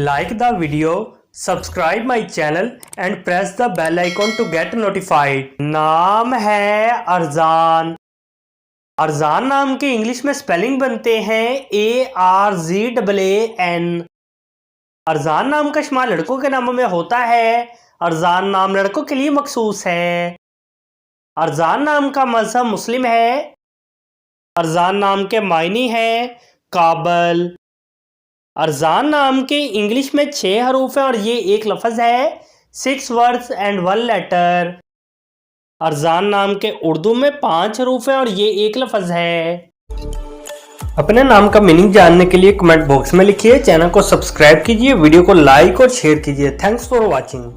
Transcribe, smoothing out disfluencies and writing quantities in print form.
Like the video, subscribe my channel and press the bell icon to get notified। नाम है अरजान। अरजान नाम के English में स्पेलिंग बनते हैं ARZAAN। अरजान नाम का इस्तेमाल लड़कों के नामों में होता है। अरजान नाम लड़कों के लिए मखसूस है। अरजान नाम का मजहब मुस्लिम है। अरजान नाम के मायने हैं काबल। अरजान नाम के इंग्लिश में 6 हरूफ हैं और ये एक लफ्ज़ है। 6 वर्ड्स एंड 1 लेटर। अरजान नाम के उर्दू में 5 हरूफ हैं और ये एक लफ्ज़ है। अपने नाम का मीनिंग जानने के लिए कमेंट बॉक्स में लिखिए। चैनल को सब्सक्राइब कीजिए, वीडियो को लाइक और शेयर कीजिए। Thanks for watching.